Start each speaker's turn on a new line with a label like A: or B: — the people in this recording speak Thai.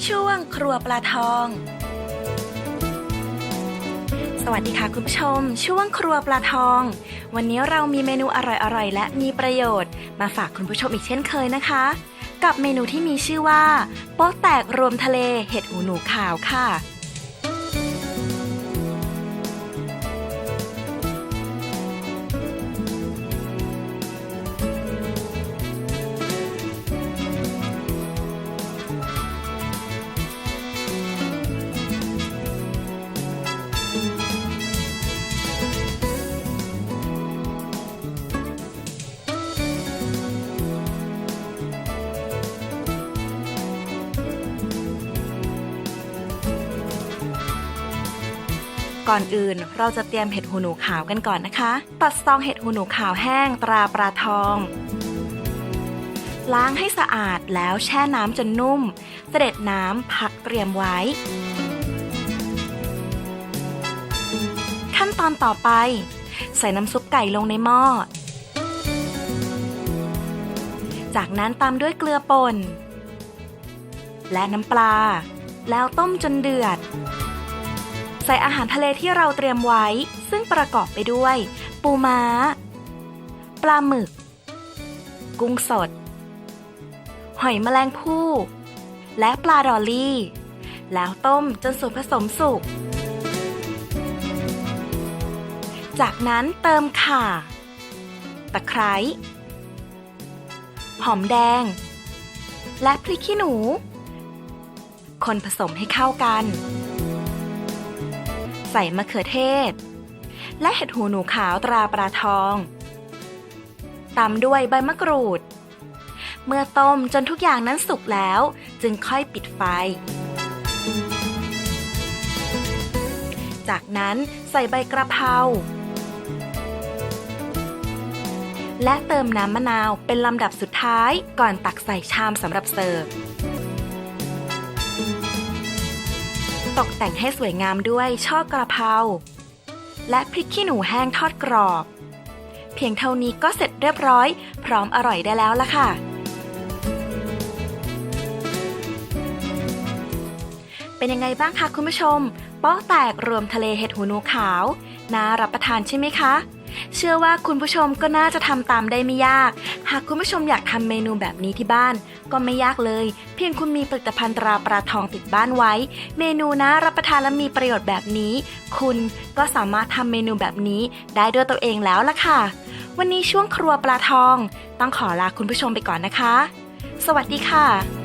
A: ช่วงครัวปลาทองสวัสดีค่ะคุณผู้ชมช่วงครัวปลาทองวันนี้เรามีเมนูอร่อยๆและมีประโยชน์มาฝากคุณผู้ชมอีกเช่นเคยนะคะกับเมนูที่มีชื่อว่าโป๊ะแตกรวมทะเลเห็ดหูหนูขาวค่ะก่อนอื่นเราจะเตรียมเห็ดหูหนูขาวกันก่อนนะคะตัดซองเห็ดหูหนูขาวแห้งตราปลาทองล้างให้สะอาดแล้วแช่น้ำจนนุ่มเสด็จน้ำพักเตรียมไว้ขั้นตอนต่อไปใส่น้ำซุปไก่ลงในหม้อจากนั้นตามด้วยเกลือป่นและน้ำปลาแล้วต้มจนเดือดใส่อาหารทะเลที่เราเตรียมไว้ซึ่งประกอบไปด้วยปูม้าปลาหมึกกุ้งสดหอยแมลงภู่และปลาดอลลี่แล้วต้มจนส่วนผสมสุกจากนั้นเติมข่าตะไคร้หอมแดงและพริกขี้หนูคนผสมให้เข้ากันใส่มะเขือเทศและเห็ดหูหนูขาวตราปลาทองตามด้วยใบมะกรูดเมื่อต้มจนทุกอย่างนั้นสุกแล้วจึงค่อยปิดไฟจากนั้นใส่ใบกระเพราและเติมน้ำมะนาวเป็นลำดับสุดท้ายก่อนตักใส่ชามสำหรับเสิร์ฟตกแต่งให้สวยงามด้วยช่อกระเพราและพริกขี้หนูแห้งทอดกรอบเพียงเท่านี้ก็เสร็จเรียบร้อยพร้อมอร่อยได้แล้วล่ะค่ะเป็นยังไงบ้างคะคุณผู้ชมโป๊ะแตกรวมทะเลเห็ดหูหนูขาวน่ารับประทานใช่ไหมคะเชื่อว่าคุณผู้ชมก็น่าจะทำตามได้ไม่ยากหากคุณผู้ชมอยากทำเมนูแบบนี้ที่บ้านก็ไม่ยากเลยเพียงคุณมีผลิตภัณฑ์ตราปลาทองติดบ้านไว้เมนูน่ารับประทานและมีประโยชน์แบบนี้คุณก็สามารถทำเมนูแบบนี้ได้ด้วยตัวเองแล้วล่ะค่ะวันนี้ช่วงครัวปลาทองต้องขอลาคุณผู้ชมไปก่อนนะคะสวัสดีค่ะ